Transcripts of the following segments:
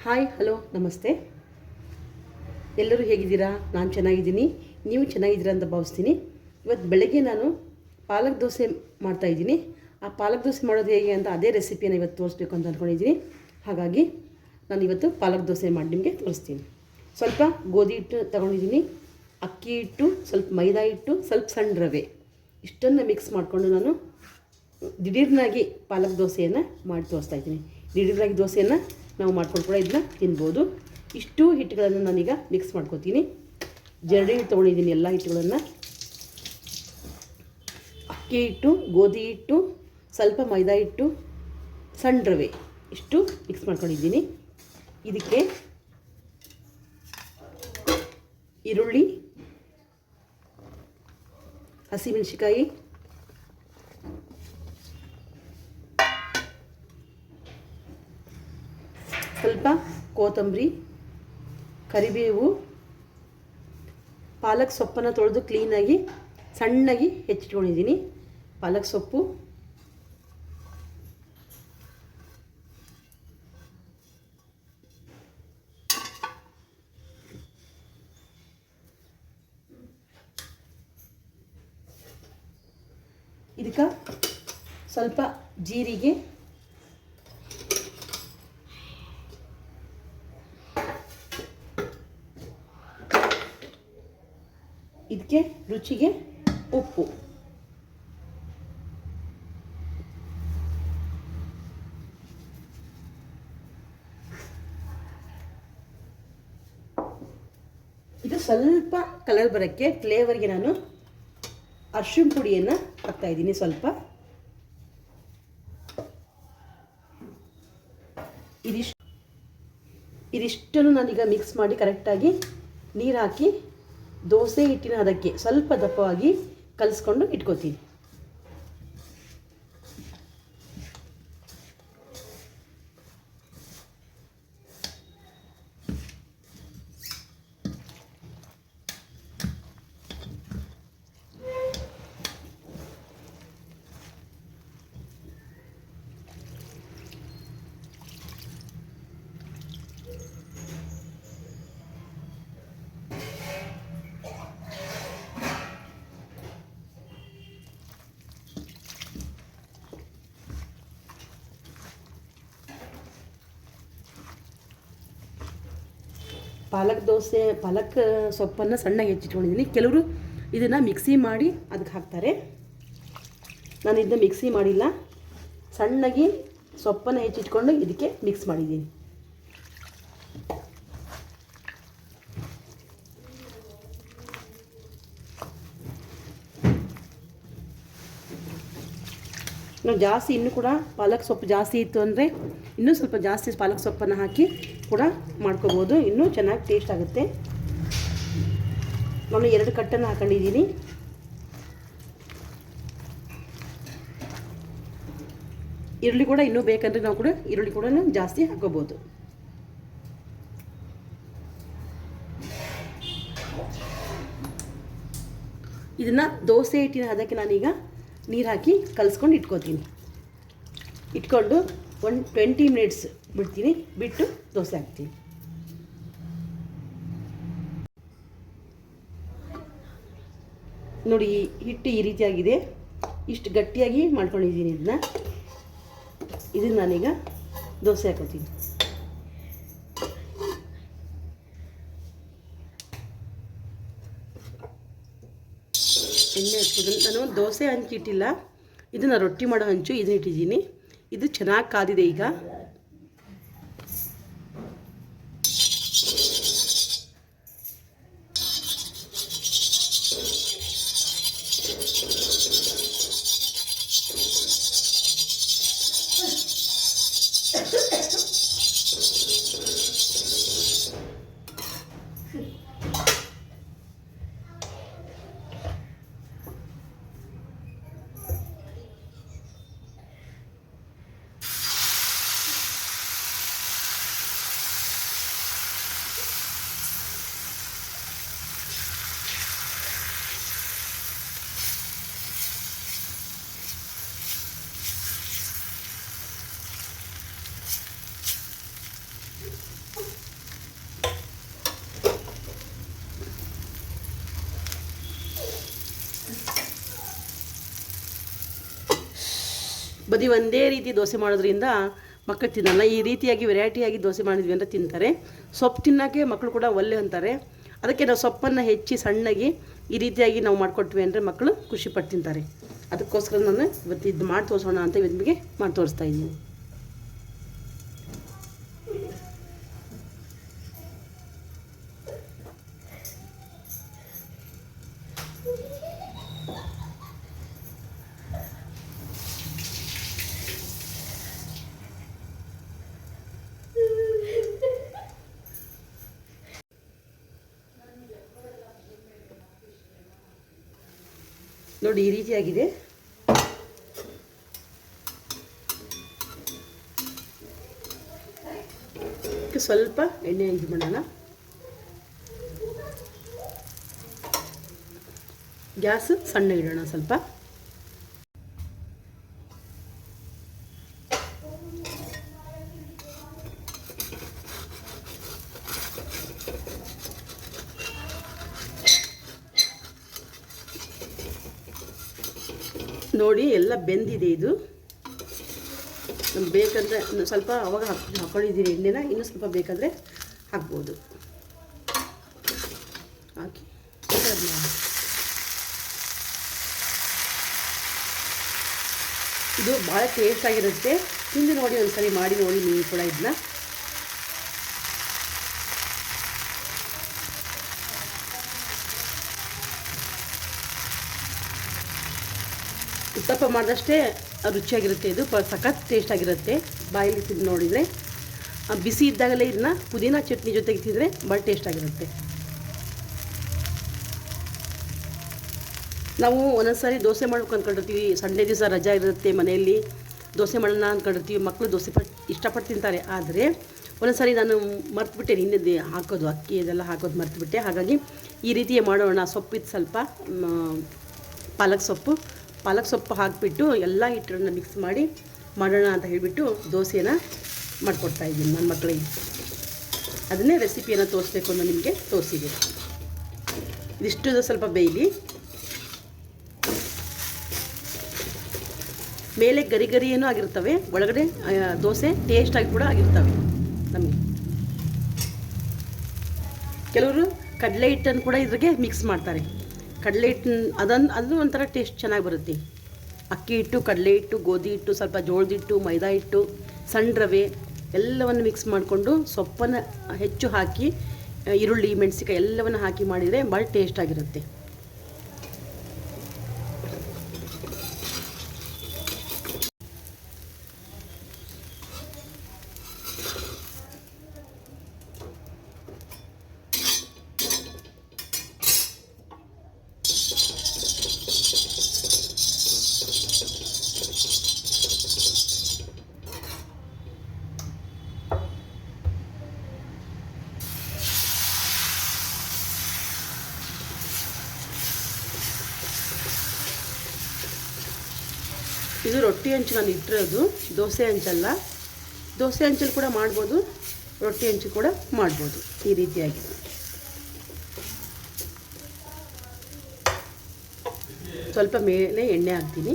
Hi hello ನಮಸ್ತೆ. ಎಲ್ಲರೂ ಹೇಗಿದ್ದೀರಾ? ನಾನು ಚೆನ್ನಾಗಿದ್ದೀನಿ, ನೀವು ಚೆನ್ನಾಗಿದ್ದೀರಾ ಅಂತ ಭಾವಿಸ್ತೀನಿ. ಇವತ್ತು ಬೆಳಗ್ಗೆ ನಾನು ಪಾಲಕ್ ದೋಸೆ ಮಾಡ್ತಾಯಿದ್ದೀನಿ. ಆ ಪಾಲಕ್ ದೋಸೆ ಮಾಡೋದು ಹೇಗೆ ಅಂತ ಅದೇ ರೆಸಿಪಿಯನ್ನು ಇವತ್ತು ತೋರಿಸ್ಬೇಕು ಅಂತ ಅಂದ್ಕೊಂಡಿದ್ದೀನಿ. ಹಾಗಾಗಿ ನಾನು ಇವತ್ತು ಪಾಲಕ್ ದೋಸೆ ಮಾಡಿ ನಿಮಗೆ ತೋರಿಸ್ತೀನಿ. ಸ್ವಲ್ಪ ಗೋಧಿ ಹಿಟ್ಟು ತಗೊಂಡಿದ್ದೀನಿ, ಅಕ್ಕಿ ಹಿಟ್ಟು, ಸ್ವಲ್ಪ ಮೈದಾ ಹಿಟ್ಟು, ಸ್ವಲ್ಪ ಸಣ್ಣ ರವೆ, ಇಷ್ಟನ್ನು ಮಿಕ್ಸ್ ಮಾಡಿಕೊಂಡು ನಾನು ದಿಢೀರ್ನಾಗಿ ಪಾಲಕ್ ದೋಸೆಯನ್ನು ಮಾಡಿ ತೋರಿಸ್ತಾಯಿದ್ದೀನಿ. ದಿಢೀರ್ನಾಗಿ ದೋಸೆಯನ್ನು ನಾವು ಮಾಡ್ಕೊಂಡು ಕೂಡ ಇದನ್ನ ತಿನ್ಬೋದು. ಇಷ್ಟು ಹಿಟ್ಟುಗಳನ್ನು ನಾನೀಗ ಮಿಕ್ಸ್ ಮಾಡ್ಕೋತೀನಿ. ಜರಡಿ ಹಿಟ್ಟು ತೊಗೊಂಡಿದ್ದೀನಿ. ಎಲ್ಲ ಹಿಟ್ಟುಗಳನ್ನು, ಅಕ್ಕಿ ಹಿಟ್ಟು, ಗೋಧಿ ಹಿಟ್ಟು, ಸ್ವಲ್ಪ ಮೈದಾ ಹಿಟ್ಟು, ಸಣ್ಣ ರವೆ, ಇಷ್ಟು ಮಿಕ್ಸ್ ಮಾಡ್ಕೊಂಡಿದ್ದೀನಿ. ಇದಕ್ಕೆ ಈರುಳ್ಳಿ, ಹಸಿಮೆಣಸಿಕಾಯಿ, ಸ್ವಲ್ಪ ಕೊತ್ತಂಬರಿ, ಕರಿಬೇವು, ಪಾಲಕ್ ಸೊಪ್ಪನ್ನು ತೊಳೆದು ಕ್ಲೀನಾಗಿ ಸಣ್ಣಗೆ ಹೆಚ್ಚಿಟ್ಕೊಂಡಿದ್ದೀನಿ. ಪಾಲಕ್ ಸೊಪ್ಪು, ಇದಕ್ಕೆ ಸ್ವಲ್ಪ ಜೀರಿಗೆ, ಇದಕ್ಕೆ ರುಚಿಗೆ ಉಪ್ಪು, ಇದು ಸ್ವಲ್ಪ ಕಲರ್ ಬರೋಕ್ಕೆ ಫ್ಲೇವರ್ಗೆ ನಾನು ಅರಿಶಿನ ಪುಡಿಯನ್ನು ಹಾಕ್ತಾಯಿದ್ದೀನಿ. ಇದಿಷ್ಟನ್ನು ನಾನೀಗ ಮಿಕ್ಸ್ ಮಾಡಿ ಕರೆಕ್ಟಾಗಿ ನೀರು ಹಾಕಿ ದೋಸೆ ಹಿಟ್ಟಿನ ಅದಕ್ಕೆ ಸ್ವಲ್ಪ ದಪ್ಪವಾಗಿ ಕಲಿಸ್ಕೊಂಡು ಇಟ್ಕೋತೀನಿ. ಪಾಲಕ್ ಸೊಪ್ಪನ್ನು ಸಣ್ಣಗೆ ಹೆಚ್ಚಿಟ್ಕೊಂಡಿದ್ದೀನಿ. ಕೆಲವರು ಇದನ್ನು ಮಿಕ್ಸಿ ಮಾಡಿ ಅದಕ್ಕೆ ಹಾಕ್ತಾರೆ. ನಾನು ಇದನ್ನ ಮಿಕ್ಸಿ ಮಾಡಿಲ್ಲ, ಸಣ್ಣಗೆ ಸೊಪ್ಪನ್ನು ಹೆಚ್ಚಿಟ್ಕೊಂಡು ಇದಕ್ಕೆ ಮಿಕ್ಸ್ ಮಾಡಿದ್ದೀನಿ. ನಾವು ಜಾಸ್ತಿ ಇನ್ನೂ ಕೂಡ ಪಾಲಕ್ ಸೊಪ್ಪು ಜಾಸ್ತಿ ಇತ್ತು ಅಂದರೆ ಇನ್ನೂ ಸ್ವಲ್ಪ ಜಾಸ್ತಿ ಪಾಲಕ್ ಸೊಪ್ಪನ್ನು ಹಾಕಿ ಕೂಡ ಮಾಡ್ಕೋಬೋದು, ಇನ್ನೂ ಚೆನ್ನಾಗಿ ಟೇಸ್ಟ್ ಆಗುತ್ತೆ. ನಾನು 2 ಕಟ್ಟನ್ನು ಹಾಕೊಂಡಿದ್ದೀನಿ. ಈರುಳ್ಳಿ ಕೂಡ ಇನ್ನೂ ಬೇಕಂದರೆ ನಾವು ಕೂಡ ಈರುಳ್ಳಿ ಕೂಡ ಜಾಸ್ತಿ ಹಾಕೋಬೋದು. ಇದನ್ನು ದೋಸೆ ಹಿಟ್ಟಿನ ಅದಕ್ಕೆ ನಾನೀಗ ನೀರು ಹಾಕಿ ಕಲಿಸ್ಕೊಂಡು ಇಟ್ಕೊಂಡು 20 ಮಿನಿಟ್ಸ್ ಬಿಡ್ತೀನಿ. ಬಿಟ್ಟು ದೋಸೆ ಹಾಕ್ತೀನಿ. ನೋಡಿ, ಹಿಟ್ಟು ಈ ರೀತಿಯಾಗಿದೆ. ಇಷ್ಟು ಗಟ್ಟಿಯಾಗಿ ಮಾಡ್ಕೊಂಡಿದ್ದೀನಿ. ಇದನ್ನು ನಾನೀಗ ದೋಸೆ ಹಾಕೋತೀನಿ. ಎಣ್ಣೆ ಹಚ್ಚಿದ್ದೀನಿ. ನಾನು ದೋಸೆ ಹಂಚು ಇಟ್ಟಿಲ್ಲ, ಇದನ್ನು ರೊಟ್ಟಿ ಮಾಡೋ ಹಂಚು ಇದನ್ನ ಇಟ್ಟಿದ್ದೀನಿ. ಇದು ಚೆನ್ನಾಗಿ ಕಾದಿದೆ. ಈಗ ಬರೀ ಒಂದೇ ರೀತಿ ದೋಸೆ ಮಾಡೋದ್ರಿಂದ ಮಕ್ಕಳು ತಿನ್ನಲ್ಲ. ಈ ರೀತಿಯಾಗಿ ವೆರೈಟಿಯಾಗಿ ದೋಸೆ ಮಾಡಿದ್ವಿ ಅಂದರೆ ತಿಂತಾರೆ. ಸೊಪ್ಪು ತಿನ್ನೋಕ್ಕೆ ಮಕ್ಕಳು ಕೂಡ ಒಲ್ಲೆ ಅಂತಾರೆ. ಅದಕ್ಕೆ ನಾವು ಸೊಪ್ಪನ್ನು ಹೆಚ್ಚಿ ಸಣ್ಣಗೆ ಈ ರೀತಿಯಾಗಿ ನಾವು ಮಾಡಿಕೊಟ್ವಿ ಅಂದರೆ ಮಕ್ಕಳು ಖುಷಿಪಟ್ಟು ತಿಂತಾರೆ. ಅದಕ್ಕೋಸ್ಕರ ನಾನು ಇವತ್ತು ಇದು ಮಾಡಿ ತೋರಿಸೋಣ ಅಂತ ನಿಮಗೆ ಮಾಡಿ ತೋರಿಸ್ತಾ ಇದ್ದೀನಿ. ನೋಡಿ ಈ ರೀತಿಯಾಗಿದೆ. ಸ್ವಲ್ಪ ಎಣ್ಣೆ ಹಂಚಿ ಮಾಡೋಣ. ಗ್ಯಾಸ್ ಸಣ್ಣ ಇಡೋಣ ಸ್ವಲ್ಪ. ನೋಡಿ ಎಲ್ಲ ಬೆಂದಿದೆ. ಇದು ಬೇಕಂದರೆ ಸ್ವಲ್ಪ ಅವಾಗ ಹಾಕ್ಕೊಂಡಿದ್ದೀನಿ ಎಣ್ಣೆನ, ಇನ್ನೂ ಸ್ವಲ್ಪ ಬೇಕಾದರೆ ಹಾಕ್ಬೋದು. ಹಾಕಿ ಇದು ಭಾಳ ಟೇಸ್ಟಾಗಿರುತ್ತೆ. ತಿಂದು ನೋಡಿ, ಒಂದ್ಸರಿ ಮಾಡಿ ನೋಡಿ ನೀವು ಕೂಡ ಇದನ್ನ. ಉತ್ತಪ್ಪ ಮಾಡಿದಷ್ಟೇ ರುಚಿಯಾಗಿರುತ್ತೆ. ಇದು ಸಖತ್ ಟೇಸ್ಟಾಗಿರುತ್ತೆ. ಬಾಯಲ್ಲಿ ತಿಂದು ನೋಡಿದರೆ ಬಿಸಿ ಇದ್ದಾಗಲೇ ಇದನ್ನ ಪುದೀನ ಚಟ್ನಿ ಜೊತೆಗೆ ತಿಂದರೆ ಭಾಳ ಟೇಸ್ಟಾಗಿರುತ್ತೆ. ನಾವು ಒಂದೊಂದು ಸಾರಿ ದೋಸೆ ಮಾಡ್ಬೇಕು ಅಂದ್ಕೊಂಡಿರ್ತೀವಿ. ಸಂಡೇ ದಿವಸ ರಜಾ ಇರುತ್ತೆ, ಮನೆಯಲ್ಲಿ ದೋಸೆ ಮಾಡೋಣ ಅಂದ್ಕೊಂಡಿರ್ತೀವಿ. ಮಕ್ಕಳು ದೋಸೆ ಇಷ್ಟಪಟ್ಟು ತಿಂತಾರೆ. ಆದರೆ ಒಂದೊಂದು ಸಾರಿ ನಾನು ಮರ್ತುಬಿಟ್ಟೆ, ನಿನ್ನೆ ಹಾಕೋದು ಅಕ್ಕಿ ಇದೆಲ್ಲ ಹಾಕೋದು ಮರ್ತುಬಿಟ್ಟೆ. ಹಾಗಾಗಿ ಈ ರೀತಿಯೇ ಮಾಡೋಣ. ಸೊಪ್ಪಿತ್ತು ಸ್ವಲ್ಪ ಪಾಲಕ್ ಸೊಪ್ಪು ಹಾಕಿಬಿಟ್ಟು ಎಲ್ಲ ಹಿಟ್ಟನ್ನು ಮಿಕ್ಸ್ ಮಾಡಿ ಮಾಡೋಣ ಅಂತ ಹೇಳಿಬಿಟ್ಟು ದೋಸೆನ ಮಾಡಿಕೊಡ್ತಾಯಿದ್ದೀನಿ ನನ್ನ ಮಕ್ಕಳಿಗೆ. ಅದನ್ನೇ ರೆಸಿಪಿಯನ್ನು ತೋರಿಸ್ಬೇಕು ಅಂತ ನಿಮಗೆ ತೋರಿಸಿದೆ. ಇದಿಷ್ಟು ಸ್ವಲ್ಪ ಬೇಯಲಿ. ಮೇಲೆ ಗರಿ ಗರಿ ಏನೂ ಆಗಿರ್ತವೆ, ಒಳಗಡೆ ದೋಸೆ ಟೇಸ್ಟಾಗಿ ಕೂಡ ಆಗಿರ್ತವೆ. ನಮಗೆ ಕೆಲವರು ಕಡಲೆ ಹಿಟ್ಟನ್ನು ಕೂಡ ಇದ್ರಿಗೆ ಮಿಕ್ಸ್ ಮಾಡ್ತಾರೆ. ಕಡಲೆ ಹಿಟ್ಟು ಅದು ಒಂಥರ ಟೇಸ್ಟ್ ಚೆನ್ನಾಗಿ ಬರುತ್ತೆ. ಅಕ್ಕಿ ಹಿಟ್ಟು, ಕಡಲೆ ಹಿಟ್ಟು, ಗೋಧಿ ಹಿಟ್ಟು, ಸ್ವಲ್ಪ ಜೋಳದ ಹಿಟ್ಟು, ಮೈದಾ ಹಿಟ್ಟು, ಸಣ್ಣ ರವೆ ಎಲ್ಲವನ್ನು ಮಿಕ್ಸ್ ಮಾಡಿಕೊಂಡು ಸೊಪ್ಪನ್ನು ಹೆಚ್ಚು ಹಾಕಿ, ಈರುಳ್ಳಿ, ಮೆಣಸಿನಕಾಯಿ ಎಲ್ಲವನ್ನು ಹಾಕಿ ಮಾಡಿದರೆ ಭಾಳ ಟೇಸ್ಟಾಗಿರುತ್ತೆ. ಇದು ರೊಟ್ಟಿ ಹಂಚು ನಾನು ಇಟ್ಟಿರೋದು, ದೋಸೆ ಹಂಚಲ್ಲ. ದೋಸೆ ಹಂಚಲ್ಲಿ ಕೂಡ ಮಾಡ್ಬೋದು, ರೊಟ್ಟಿ ಹಂಚು ಕೂಡ ಮಾಡ್ಬೋದು. ಈ ರೀತಿಯಾಗಿ ಸ್ವಲ್ಪ ಮೇಲೆ ಎಣ್ಣೆ ಹಾಕ್ತೀನಿ.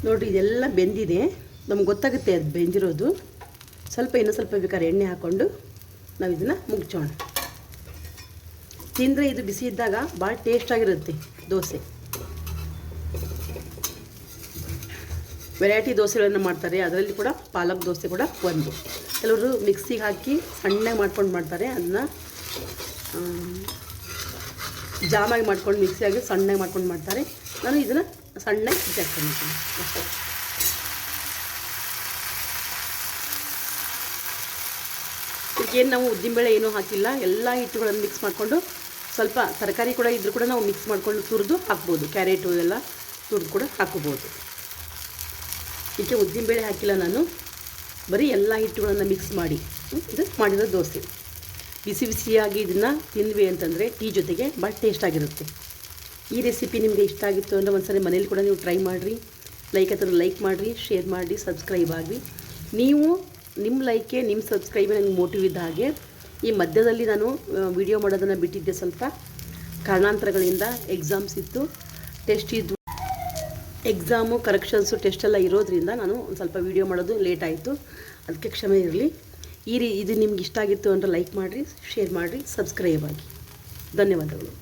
ನೋಡಿ ಇದೆಲ್ಲ ಬೆಂದಿದೆ, ನಮ್ಗೆ ಗೊತ್ತಾಗುತ್ತೆ ಅದು ಬೆಂದಿರೋದು. ಇನ್ನೂ ಸ್ವಲ್ಪ ಬೇಕಾದ್ರೆ ಎಣ್ಣೆ ಹಾಕ್ಕೊಂಡು ನಾವು ಇದನ್ನು ಮುಗ್ಚೋಣ. ತಿಂದರೆ ಇದು ಬಿಸಿ ಇದ್ದಾಗ ಭಾಳ ಟೇಸ್ಟಾಗಿರುತ್ತೆ ದೋಸೆ. ವೆರೈಟಿ ದೋಸೆಗಳನ್ನು ಮಾಡ್ತಾರೆ, ಅದರಲ್ಲಿ ಕೂಡ ಪಾಲಕ್ ದೋಸೆ ಕೂಡ ಒಂದು. ಕೆಲವರು ಮಿಕ್ಸಿಗೆ ಹಾಕಿ ಸಣ್ಣಗೆ ಮಾಡ್ಕೊಂಡು ಮಾಡ್ತಾರೆ, ಅದನ್ನು ಜಾಮಾಗಿ ಮಾಡ್ಕೊಂಡು ಮಿಕ್ಸಿಯಾಗಿ ಸಣ್ಣಗೆ ಮಾಡ್ಕೊಂಡು ಮಾಡ್ತಾರೆ. ನಾನು ಇದನ್ನು ಸಣ್ಣಗೆ ಹಾಕ್ಕೊಂಡಿದ್ದೀನಿ ಅಷ್ಟೇ. ಇದಕ್ಕೇನು ನಾವು ಉದ್ದಿನಬೇಳೆ ಏನೂ ಹಾಕಿಲ್ಲ, ಎಲ್ಲ ಹಿಟ್ಟುಗಳನ್ನು ಮಿಕ್ಸ್ ಮಾಡಿಕೊಂಡು ಸ್ವಲ್ಪ ತರಕಾರಿ ಕೂಡ ಇದ್ರೂ ಕೂಡ ನಾವು ಮಿಕ್ಸ್ ಮಾಡಿಕೊಂಡು ತುರಿದು ಹಾಕ್ಬೋದು. ಕ್ಯಾರೆಟು ಎಲ್ಲ ತುರಿದು ಕೂಡ ಹಾಕ್ಕೋಬೋದು. ಇದಕ್ಕೆ ಉದ್ದಿನಬೇಳೆ ಹಾಕಿಲ್ಲ ನಾನು, ಬರೀ ಎಲ್ಲ ಹಿಟ್ಟುಗಳನ್ನು ಮಿಕ್ಸ್ ಮಾಡಿ ಇದು ಮಾಡಿರೋ ದೋಸೆ. ಬಿಸಿ ಬಿಸಿಯಾಗಿ ಇದನ್ನು ತಿಂದ್ವಿ ಅಂತಂದರೆ ಟೀ ಜೊತೆಗೆ ಭಾಳ ಟೇಸ್ಟಾಗಿರುತ್ತೆ. ಈ ರೆಸಿಪಿ ನಿಮಗೆ ಇಷ್ಟ ಆಗಿತ್ತು ಅಂದರೆ ಒಂದ್ಸರಿ ಮನೇಲಿ ಕೂಡ ನೀವು ಟ್ರೈ ಮಾಡಿರಿ. ಲೈಕ್ ಮಾಡಿರಿ, ಶೇರ್ ಮಾಡಿ, ಸಬ್ಸ್ಕ್ರೈಬ್ ಆಗಿರಿ. ನೀವು ನಿಮ್ಮ ಲೈಕೆ ನಿಮ್ಮ ಸಬ್ಸ್ಕ್ರೈಬ್ ನನಗೆ ಮೋಟಿವ್ ಇದ್ದ ಹಾಗೆ. ಈ ಮಧ್ಯದಲ್ಲಿ ನಾನು ವಿಡಿಯೋ ಮಾಡೋದನ್ನು ಬಿಟ್ಟಿದ್ದೆ, ಸ್ವಲ್ಪ ಕಾರಣಾಂತರಗಳಿಂದ ಎಕ್ಸಾಮ್ಸ್ ಇತ್ತು, ಟೆಸ್ಟ್ ಇದ್ದು, ಎಕ್ಸಾಮು ಕರೆಕ್ಷನ್ಸು ಟೆಸ್ಟೆಲ್ಲ ಇರೋದ್ರಿಂದ ನಾನು ಒಂದು ಸ್ವಲ್ಪ ವೀಡಿಯೋ ಮಾಡೋದು ಲೇಟ್ ಆಯಿತು, ಅದಕ್ಕೆ ಕ್ಷಮೆ ಇರಲಿ. ಇದು ನಿಮ್ಗೆ ಇಷ್ಟ ಆಗಿತ್ತು ಅಂದರೆ ಲೈಕ್ ಮಾಡಿರಿ, ಶೇರ್ ಮಾಡಿರಿ, ಸಬ್ಸ್ಕ್ರೈಬ್ ಆಗಿ. ಧನ್ಯವಾದಗಳು.